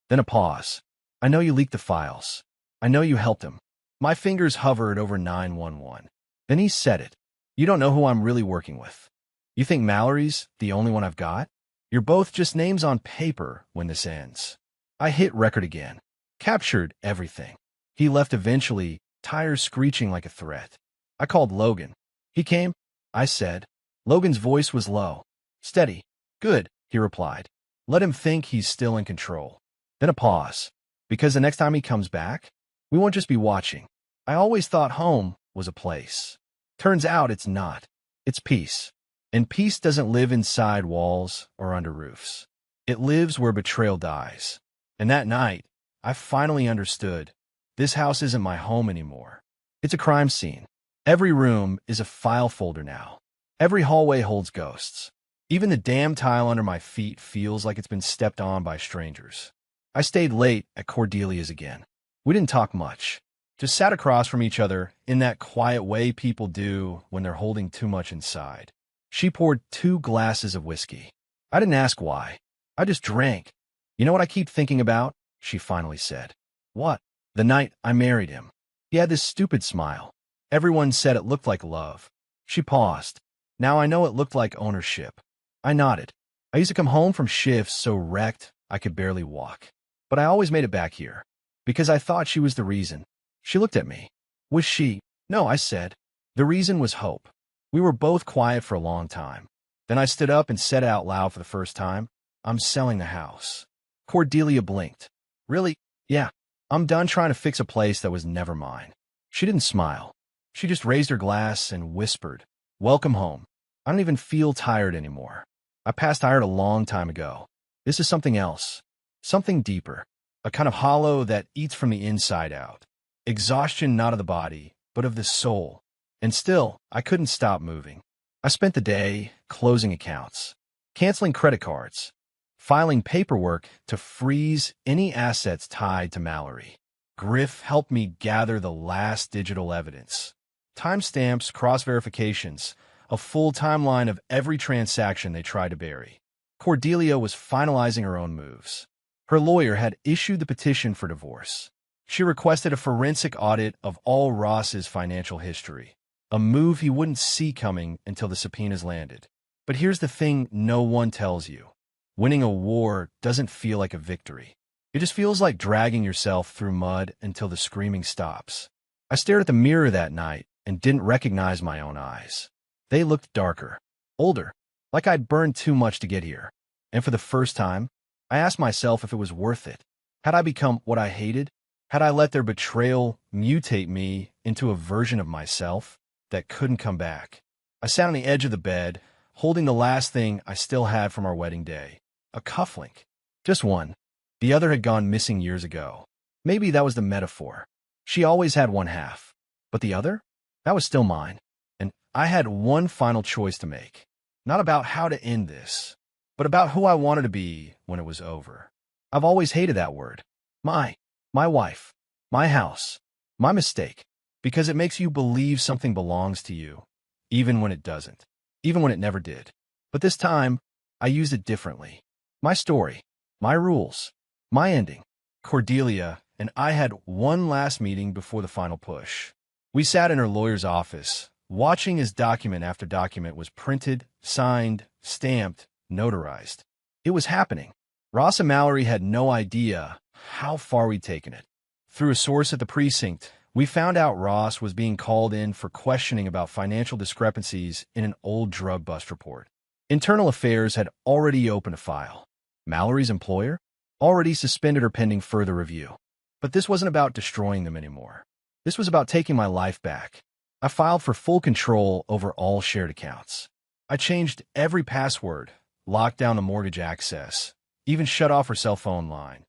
Then a pause. "I know you leaked the files. I know you helped him." My fingers hovered over 911. Then he said it. "You don't know who I'm really working with. You think Mallory's the only one I've got? You're both just names on paper when this ends." I hit record again. Captured everything. He left eventually, tires screeching like a threat. I called Logan. He came, I said. Logan's voice was low. "Steady. Good," he replied. "Let him think he's still in control." Then a pause. Because the next time he comes back, we won't just be watching. I always thought home was a place. Turns out it's not. It's peace. And peace doesn't live inside walls or under roofs. It lives where betrayal dies. And that night, I finally understood. This house isn't my home anymore. It's a crime scene. Every room is a file folder now. Every hallway holds ghosts. Even the damn tile under my feet feels like it's been stepped on by strangers. I stayed late at Cordelia's again. We didn't talk much. Just sat across from each other in that quiet way people do when they're holding too much inside. She poured 2 glasses of whiskey. I didn't ask why. I just drank. You know what I keep thinking about? She finally said. What? The night I married him. He had this stupid smile. Everyone said it looked like love. She paused. Now I know it looked like ownership. I nodded. I used to come home from shifts so wrecked I could barely walk. But I always made it back here. Because I thought she was the reason. She looked at me. Was she? No, I said. The reason was hope. We were both quiet for a long time. Then I stood up and said it out loud for the first time. I'm selling the house. Cordelia blinked. Really? Yeah. I'm done trying to fix a place that was never mine. She didn't smile. She just raised her glass and whispered, Welcome home. I don't even feel tired anymore. I passed tired a long time ago. This is something else. Something deeper. A kind of hollow that eats from the inside out. Exhaustion not of the body, but of the soul. And still, I couldn't stop moving. I spent the day closing accounts, canceling credit cards, filing paperwork to freeze any assets tied to Mallory. Griff helped me gather the last digital evidence. Timestamps, cross-verifications, a full timeline of every transaction they tried to bury. Cordelia was finalizing her own moves. Her lawyer had issued the petition for divorce. She requested a forensic audit of all Ross's financial history, a move he wouldn't see coming until the subpoenas landed. But here's the thing no one tells you. Winning a war doesn't feel like a victory. It just feels like dragging yourself through mud until the screaming stops. I stared at the mirror that night and didn't recognize my own eyes. They looked darker, older, like I'd burned too much to get here. And for the first time, I asked myself if it was worth it. Had I become what I hated? Had I let their betrayal mutate me into a version of myself that couldn't come back? I sat on the edge of the bed, holding the last thing I still had from our wedding day, a cufflink. Just one. The other had gone missing years ago. Maybe that was the metaphor. She always had one half. But the other? That was still mine. And I had one final choice to make. Not about how to end this, but about who I wanted to be when it was over. I've always hated that word. My wife, my house, my mistake, because it makes you believe something belongs to you, even when it doesn't, even when it never did. But this time, I used it differently. My story, my rules, my ending. Cordelia and I had one last meeting before the final push. We sat in her lawyer's office, watching as document after document was printed, signed, stamped, notarized. It was happening. Ross and Mallory had no idea how far we'd taken it. Through a source at the precinct, we found out Ross was being called in for questioning about financial discrepancies in an old drug bust report. Internal Affairs had already opened a file. Mallory's employer already suspended her pending further review. But this wasn't about destroying them anymore. This was about taking my life back. I filed for full control over all shared accounts. I changed every password, locked down the mortgage access, even shut off her cell phone line.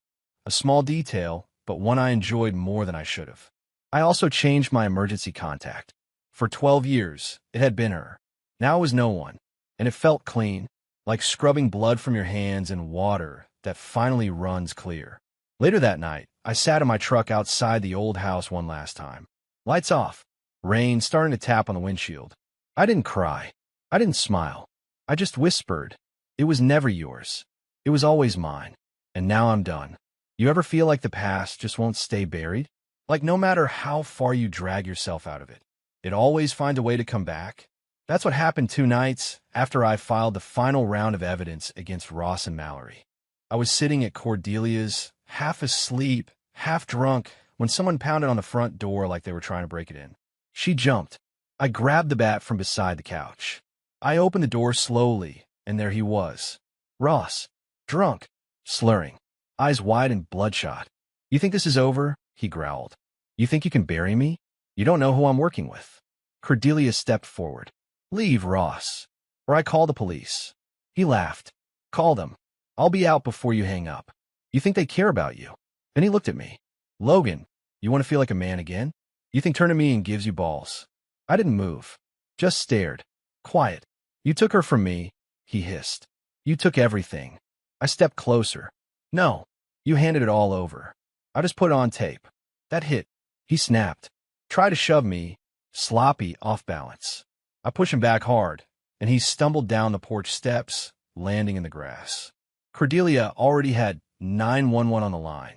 A small detail, but one I enjoyed more than I should have. I also changed my emergency contact. For 12 years, it had been her. Now it was no one, and it felt clean, like scrubbing blood from your hands in water that finally runs clear. Later that night, I sat in my truck outside the old house one last time. Lights off. Rain starting to tap on the windshield. I didn't cry. I didn't smile. I just whispered. It was never yours. It was always mine. And now I'm done. You ever feel like the past just won't stay buried? Like no matter how far you drag yourself out of it, it always finds a way to come back? That's what happened 2 nights after I filed the final round of evidence against Ross and Mallory. I was sitting at Cordelia's, half asleep, half drunk, when someone pounded on the front door like they were trying to break it in. She jumped. I grabbed the bat from beside the couch. I opened the door slowly, and there he was. Ross. Drunk. Slurring. Eyes wide and bloodshot. You think this is over? He growled. You think you can bury me? You don't know who I'm working with. Cordelia stepped forward. Leave, Ross, or I call the police. He laughed. Call them. I'll be out before you hang up. You think they care about you? Then he looked at me. Logan, you want to feel like a man again? You think turning me in gives you balls? I didn't move. Just stared. Quiet. You took her from me, he hissed. You took everything. I stepped closer. No. You handed it all over. I just put it on tape. That hit. He snapped. Tried to shove me, sloppy, off balance. I pushed him back hard, and he stumbled down the porch steps, landing in the grass. Cordelia already had 911 on the line.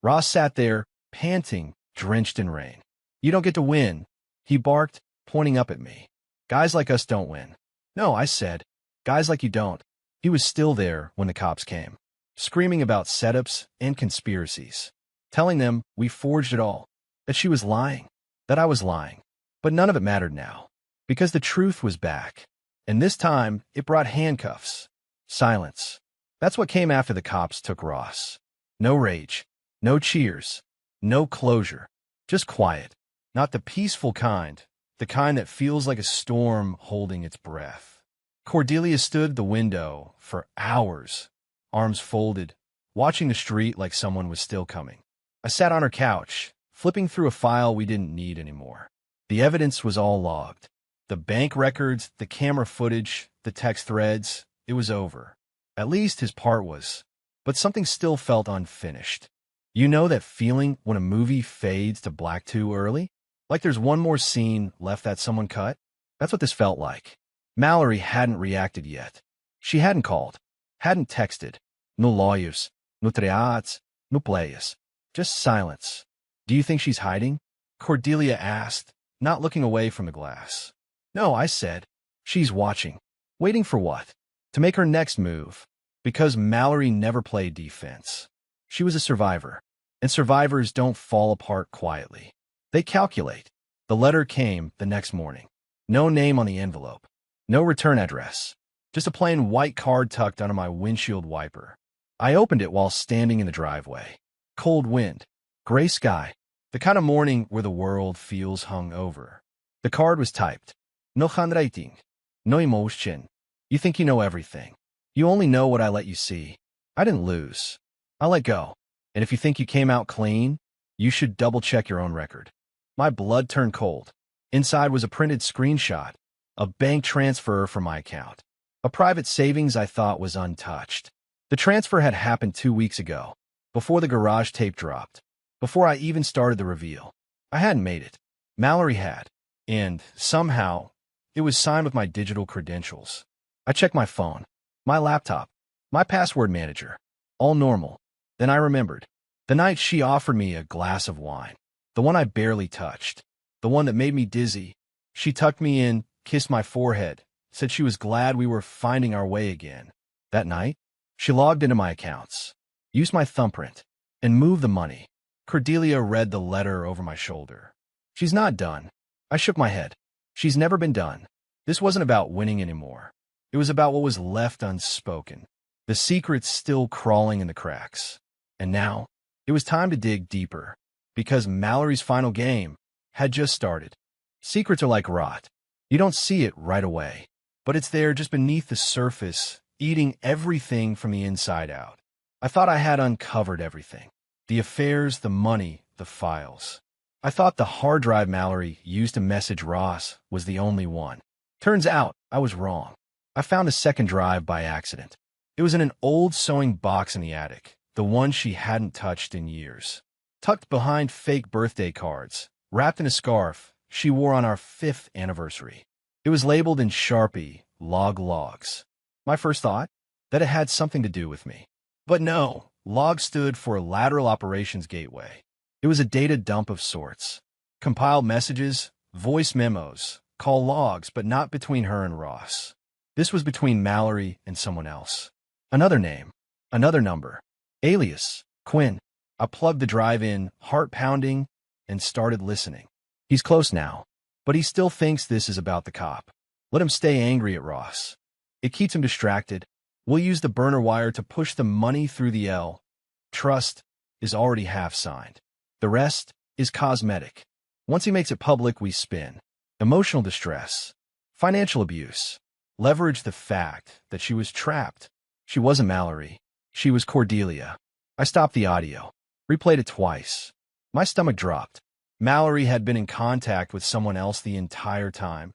Ross sat there, panting, drenched in rain. You don't get to win, he barked, pointing up at me. Guys like us don't win. No, I said. Guys like you don't. He was still there when the cops came, screaming about setups and conspiracies, telling them we forged it all, that she was lying, that I was lying. But none of it mattered now, because the truth was back. And this time, it brought handcuffs. Silence. That's what came after the cops took Ross. No rage. No cheers. No closure. Just quiet. Not the peaceful kind, the kind that feels like a storm holding its breath. Cordelia stood at the window for hours, arms folded, watching the street like someone was still coming. I sat on her couch, flipping through a file we didn't need anymore. The evidence was all logged. The bank records, the camera footage, the text threads. It was over. At least his part was. But something still felt unfinished. You know that feeling when a movie fades to black too early? Like there's one more scene left that someone cut? That's what this felt like. Mallory hadn't reacted yet. She hadn't called, hadn't texted. No lawyers, no triads, no players. Just silence. Do you think she's hiding? Cordelia asked, not looking away from the glass. No, I said. She's watching. Waiting for what? To make her next move. Because Mallory never played defense. She was a survivor. And survivors don't fall apart quietly. They calculate. The letter came the next morning. No name on the envelope. No return address. Just a plain white card tucked under my windshield wiper. I opened it while standing in the driveway. Cold wind. Gray sky. The kind of morning where the world feels hung over. The card was typed. No handwriting. No emotion. You think you know everything. You only know what I let you see. I didn't lose. I let go. And if you think you came out clean, you should double-check your own record. My blood turned cold. Inside was a printed screenshot, a bank transfer from my account, a private savings I thought was untouched. The transfer had happened 2 weeks ago, before the garage tape dropped, before I even started the reveal. I hadn't made it. Mallory had. And, somehow, it was signed with my digital credentials. I checked my phone, my laptop, my password manager. All normal. Then I remembered. The night she offered me a glass of wine. The one I barely touched. The one that made me dizzy. She tucked me in, kissed my forehead, said she was glad we were finding our way again. That night, she logged into my accounts, used my thumbprint, and moved the money. Cordelia read the letter over my shoulder. She's not done. I shook my head. She's never been done. This wasn't about winning anymore. It was about what was left unspoken. The secrets still crawling in the cracks. And now, it was time to dig deeper. Because Mallory's final game had just started. Secrets are like rot. You don't see it right away. But it's there just beneath the surface, eating everything from the inside out. I thought I had uncovered everything. The affairs, the money, the files. I thought the hard drive Mallory used to message Ross was the only one. Turns out, I was wrong. I found a second drive by accident. It was in an old sewing box in the attic, the one she hadn't touched in years. Tucked behind fake birthday cards, wrapped in a scarf she wore on our 5th anniversary. It was labeled in Sharpie, logs. My first thought? That it had something to do with me. But no, log stood for Lateral Operations Gateway. It was a data dump of sorts. Compiled messages, voice memos, call logs, but not between her and Ross. This was between Mallory and someone else. Another name, another number, alias, Quinn. I plugged the drive in, heart pounding, and started listening. He's close now, but he still thinks this is about the cop. Let him stay angry at Ross. It keeps him distracted. We'll use the burner wire to push the money through the L. Trust, is already half signed. The rest is cosmetic. Once he makes it public, we spin. Emotional distress, financial abuse, leverage the fact that she was trapped. She wasn't Mallory. She was Cordelia. I stopped the audio, replayed it twice. My stomach dropped. Mallory had been in contact with someone else the entire time,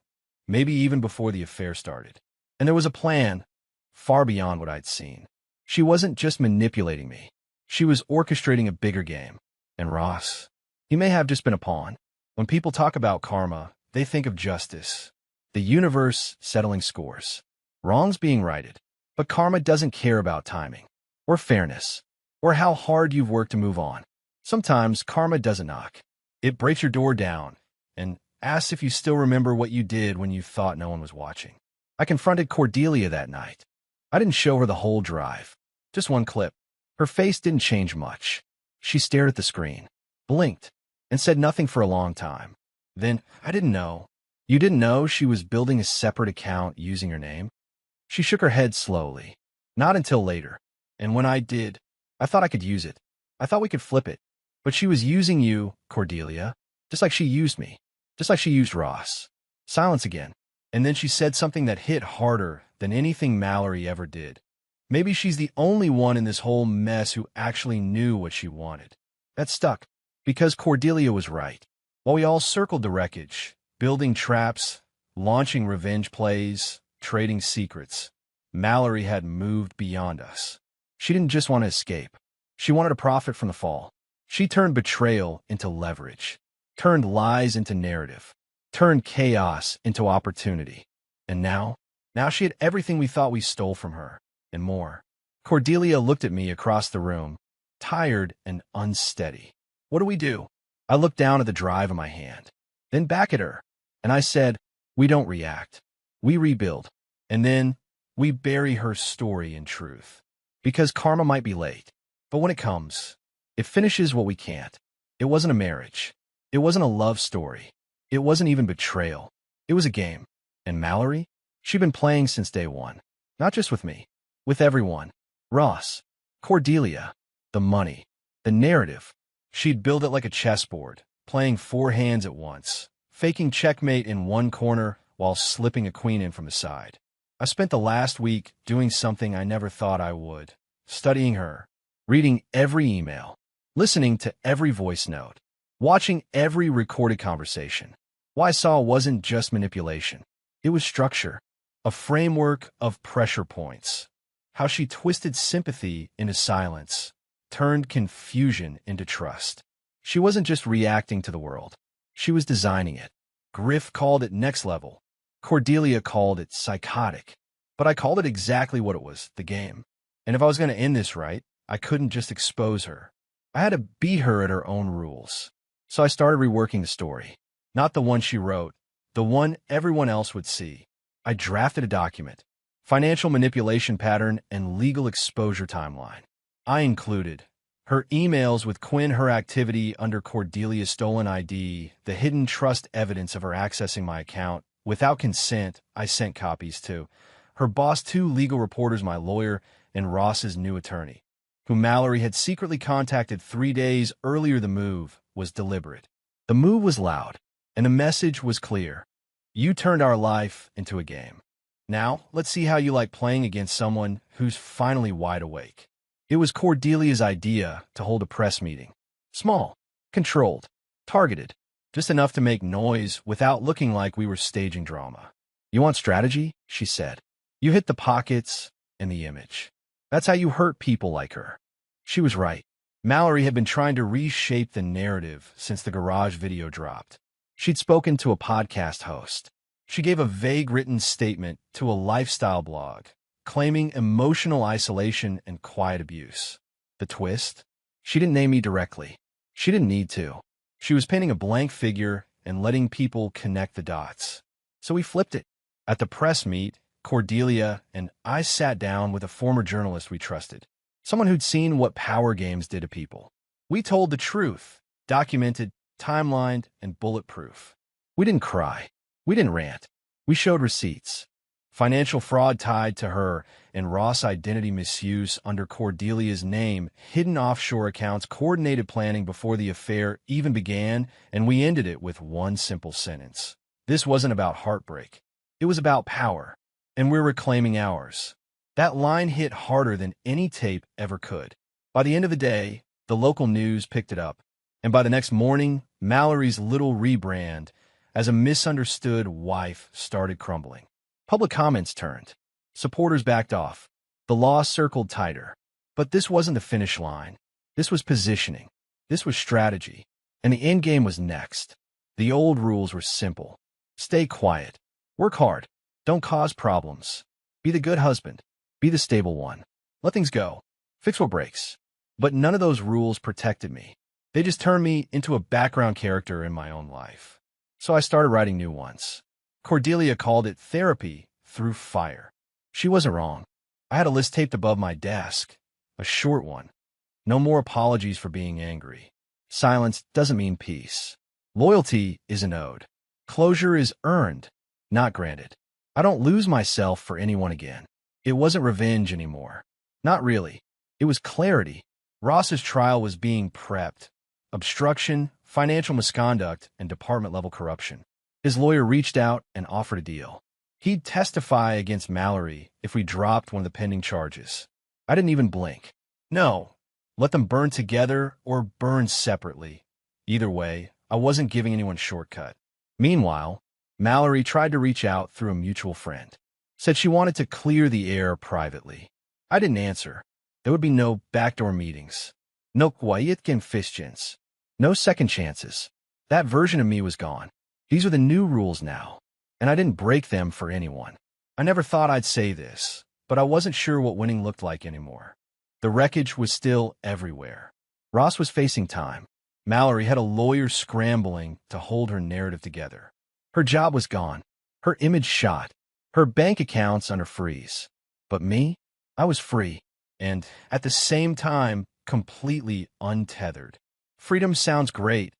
maybe even before the affair started. And there was a plan, far beyond what I'd seen. She wasn't just manipulating me. She was orchestrating a bigger game. And Ross, he may have just been a pawn. When people talk about karma, they think of justice, the universe settling scores, wrongs being righted. But karma doesn't care about timing, or fairness, or how hard you've worked to move on. Sometimes karma doesn't knock. It breaks your door down and asks if you still remember what you did when you thought no one was watching. I confronted Cordelia that night. I didn't show her the whole drive, just one clip. Her face didn't change much. She stared at the screen, blinked, and said nothing for a long time. Then, I didn't know. You didn't know she was building a separate account using her name? She shook her head slowly. Not until later. And when I did, I thought I could use it. I thought we could flip it. But she was using you, Cordelia, just like she used me, just like she used Ross. Silence again. And then she said something that hit harder than anything Mallory ever did. Maybe she's the only one in this whole mess who actually knew what she wanted. That stuck, because Cordelia was right. While we all circled the wreckage, building traps, launching revenge plays, trading secrets, Mallory had moved beyond us. She didn't just want to escape. She wanted to profit from the fall. She turned betrayal into leverage, turned lies into narrative, turned chaos into opportunity. And now she had everything we thought we stole from her, and more. Cordelia looked at me across the room, tired and unsteady. What do we do? I looked down at the drive in my hand, then back at her, and I said, we don't react. We rebuild. And then we bury her story in truth. Because karma might be late, but when it comes, it finishes what we can't. It wasn't a marriage. It wasn't a love story. It wasn't even betrayal. It was a game. And Mallory? She'd been playing since day one. Not just with me. With everyone. Ross. Cordelia. The money. The narrative. She'd build it like a chessboard, playing 4 hands at once, faking checkmate in one corner while slipping a queen in from the side. I spent the last week doing something I never thought I would. Studying her. Reading every email. Listening to every voice note. Watching every recorded conversation. What I saw wasn't just manipulation. It was structure. A framework of pressure points. How she twisted sympathy into silence. Turned confusion into trust. She wasn't just reacting to the world. She was designing it. Griff called it next level. Cordelia called it psychotic. But I called it exactly what it was, the game. And if I was going to end this right, I couldn't just expose her. I had to beat her at her own rules. So I started reworking the story. Not the one she wrote, the one everyone else would see. I drafted a document, financial manipulation pattern, and legal exposure timeline. I included her emails with Quinn, her activity under Cordelia's stolen ID, the hidden trust evidence of her accessing my account. Without consent, I sent copies to her boss, 2 legal reporters, my lawyer, and Ross's new attorney, whom Mallory had secretly contacted 3 days earlier. The move was deliberate. The move was loud, and the message was clear. You turned our life into a game. Now, let's see how you like playing against someone who's finally wide awake. It was Cordelia's idea to hold a press meeting. Small, controlled, targeted, just enough to make noise without looking like we were staging drama. You want strategy? She said. You hit the pockets and the image. That's how you hurt people like her. She was right. Mallory had been trying to reshape the narrative since the garage video dropped. She'd spoken to a podcast host. She gave a vague written statement to a lifestyle blog, claiming emotional isolation and quiet abuse. The twist? She didn't name me directly. She didn't need to. She was painting a blank figure and letting people connect the dots. So we flipped it. At the press meet, Cordelia and I sat down with a former journalist we trusted, someone who'd seen what power games did to people. We told the truth, documented, timelined, and bulletproof. We didn't cry. We didn't rant. We showed receipts. financial fraud tied to her, and Ross identity misuse under Cordelia's name, hidden offshore accounts, coordinated planning before the affair even began, and we ended it with one simple sentence. This wasn't about heartbreak. It was about power, and we're reclaiming ours. That line hit harder than any tape ever could. By the end of the day, the local news picked it up, and by the next morning, Mallory's little rebrand as a misunderstood wife started crumbling. Public comments turned. Supporters backed off. The law circled tighter. But this wasn't the finish line. This was positioning. This was strategy. And the end game was next. The old rules were simple. Stay quiet. Work hard. Don't cause problems. Be the good husband. Be the stable one. Let things go. Fix what breaks. But none of those rules protected me. They just turned me into a background character in my own life. So I started writing new ones. Cordelia called it therapy through fire. She wasn't wrong. I had a list taped above my desk. A short one. No more apologies for being angry. Silence doesn't mean peace. Loyalty isn't owed. Closure is earned, not granted. I don't lose myself for anyone again. It wasn't revenge anymore. Not really. It was clarity. Ross's trial was being prepped. Obstruction, financial misconduct, and department-level corruption. His lawyer reached out and offered a deal. He'd testify against Mallory if we dropped one of the pending charges. I didn't even blink. No. Let them burn together or burn separately. Either way, I wasn't giving anyone a shortcut. Meanwhile, Mallory tried to reach out through a mutual friend. Said she wanted to clear the air privately. I didn't answer. There would be no backdoor meetings. No quietkin fistchins. No second chances. That version of me was gone. These were the new rules now, and I didn't break them for anyone. I never thought I'd say this, but I wasn't sure what winning looked like anymore. The wreckage was still everywhere. Ross was facing time. Mallory had a lawyer scrambling to hold her narrative together. Her job was gone. Her image shot. Her bank accounts under freeze. But me? I was free. And, at the same time, completely untethered. Freedom sounds great,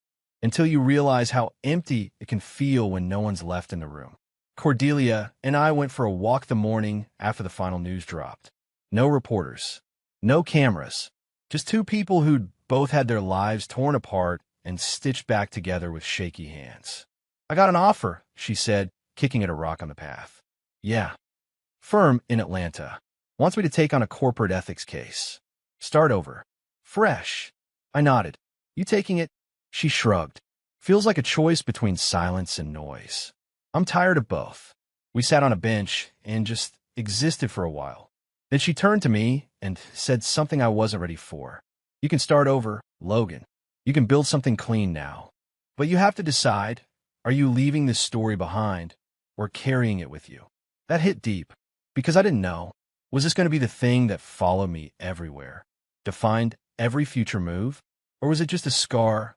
until you realize how empty it can feel when no one's left in the room. Cordelia and I went for a walk the morning after the final news dropped. No reporters. No cameras. Just two people who'd both had their lives torn apart and stitched back together with shaky hands. I got an offer, she said, kicking at a rock on the path. Yeah. Firm in Atlanta. Wants me to take on a corporate ethics case. Start over. Fresh. I nodded. You taking it? She shrugged. Feels like a choice between silence and noise. I'm tired of both. We sat on a bench and just existed for a while. Then she turned to me and said something I wasn't ready for. You can start over, Logan. You can build something clean now. But you have to decide, are you leaving this story behind or carrying it with you? That hit deep, because I didn't know. Was this going to be the thing that followed me everywhere? Defined every future move? Or was it just a scar,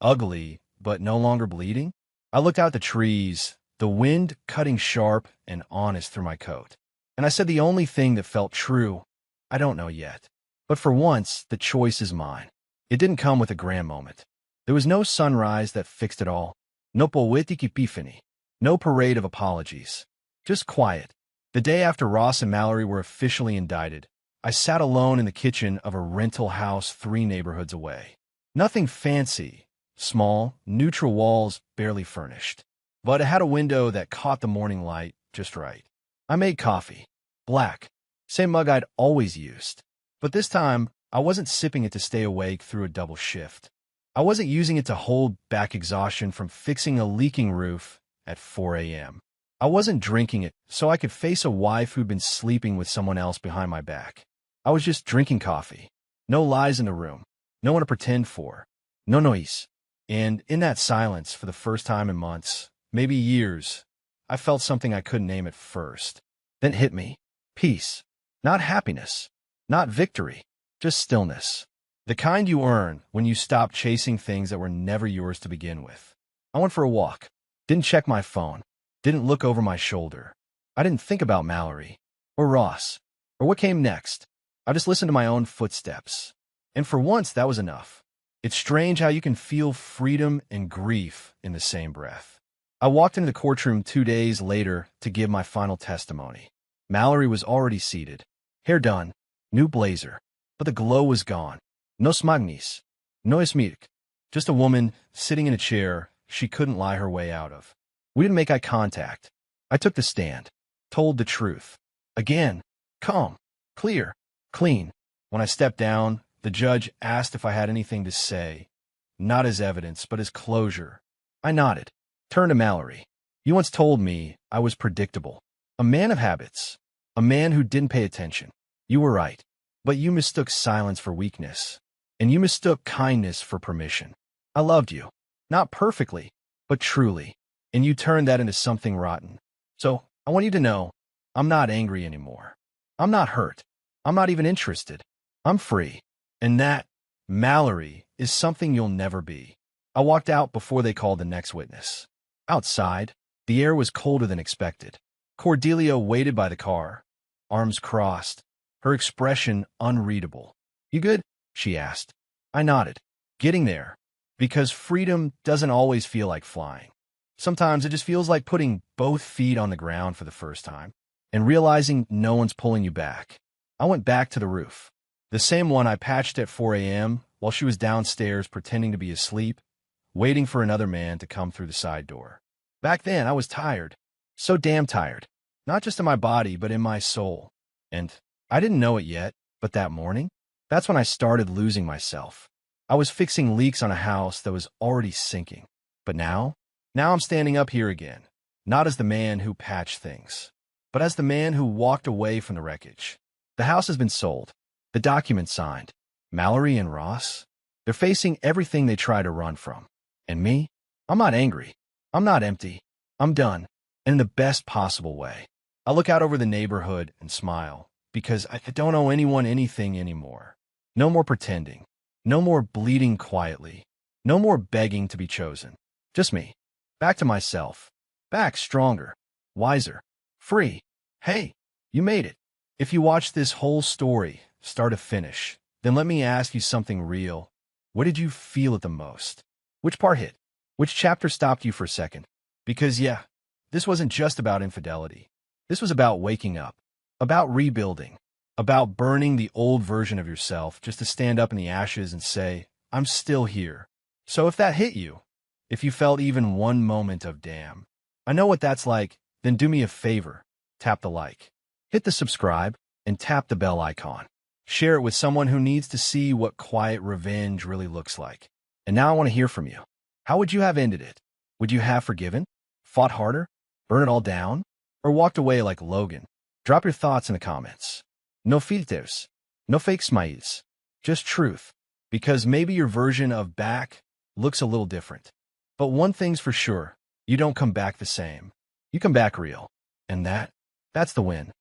ugly, but no longer bleeding? I looked out at the trees, the wind cutting sharp and honest through my coat. And I said the only thing that felt true, I don't know yet. But for once, the choice is mine. It didn't come with a grand moment. There was no sunrise that fixed it all. No poetic epiphany. No parade of apologies. Just quiet. The day after Ross and Mallory were officially indicted, I sat alone in the kitchen of a rental house 3 neighborhoods away. Nothing fancy. Small, neutral walls, barely furnished. But it had a window that caught the morning light just right. I made coffee. Black. Same mug I'd always used. But this time, I wasn't sipping it to stay awake through a double shift. I wasn't using it to hold back exhaustion from fixing a leaking roof at 4 a.m. I wasn't drinking it so I could face a wife who'd been sleeping with someone else behind my back. I was just drinking coffee. No lies in the room. No one to pretend for. No noise. And in that silence, for the first time in months, maybe years, I felt something I couldn't name at first. Then it hit me. Peace. Not happiness. Not victory. Just stillness. The kind you earn when you stop chasing things that were never yours to begin with. I went for a walk. Didn't check my phone. Didn't look over my shoulder. I didn't think about Mallory. Or Ross. Or what came next. I just listened to my own footsteps. And for once, that was enough. It's strange how you can feel freedom and grief in the same breath. I walked into the courtroom 2 days later to give my final testimony. Mallory was already seated, hair done, new blazer, but the glow was gone. No smagnis, no esmirk, just a woman sitting in a chair she couldn't lie her way out of. We didn't make eye contact. I took the stand, told the truth. Again, calm, clear, clean. When I stepped down, the judge asked if I had anything to say, not as evidence, but as closure. I nodded, turned to Mallory. You once told me I was predictable, a man of habits, a man who didn't pay attention. You were right, but you mistook silence for weakness, and you mistook kindness for permission. I loved you, not perfectly, but truly, and you turned that into something rotten. So I want you to know, I'm not angry anymore. I'm not hurt. I'm not even interested. I'm free. And that, Mallory, is something you'll never be. I walked out before they called the next witness. Outside, the air was colder than expected. Cordelia waited by the car, arms crossed, her expression unreadable. You good? She asked. I nodded, getting there, because freedom doesn't always feel like flying. Sometimes it just feels like putting both feet on the ground for the first time and realizing no one's pulling you back. I went back to the roof, the same one I patched at 4 a.m. while she was downstairs pretending to be asleep, waiting for another man to come through the side door. Back then, I was tired, so damn tired, not just in my body, but in my soul. And I didn't know it yet, but that morning, that's when I started losing myself. I was fixing leaks on a house that was already sinking. But now I'm standing up here again, not as the man who patched things, but as the man who walked away from the wreckage. The house has been sold, the documents signed. Mallory and Ross, they're facing everything they try to run from. And me? I'm not angry. I'm not empty. I'm done, and in the best possible way. I look out over the neighborhood and smile, because I don't owe anyone anything anymore. No more pretending. No more bleeding quietly. No more begging to be chosen. Just me. Back to myself. Back stronger. Wiser. Free. Hey, you made it. If you watched this whole story, start to finish, then let me ask you something real. What did you feel it the most? Which part hit? Which chapter stopped you for a second? Because yeah, this wasn't just about infidelity. This was about waking up, about rebuilding, about burning the old version of yourself just to stand up in the ashes and say, I'm still here. So if that hit you, if you felt even one moment of damn, I know what that's like, then do me a favor, tap the like, hit the subscribe, and tap the bell icon. Share it with someone who needs to see what quiet revenge really looks like. And now I want to hear from you. How would you have ended it? Would you have forgiven? Fought harder? Burn it all down? Or walked away like Logan? Drop your thoughts in the comments. No filters. No fake smiles. Just truth. Because maybe your version of back looks a little different. But one thing's for sure. You don't come back the same. You come back real. And that's the win.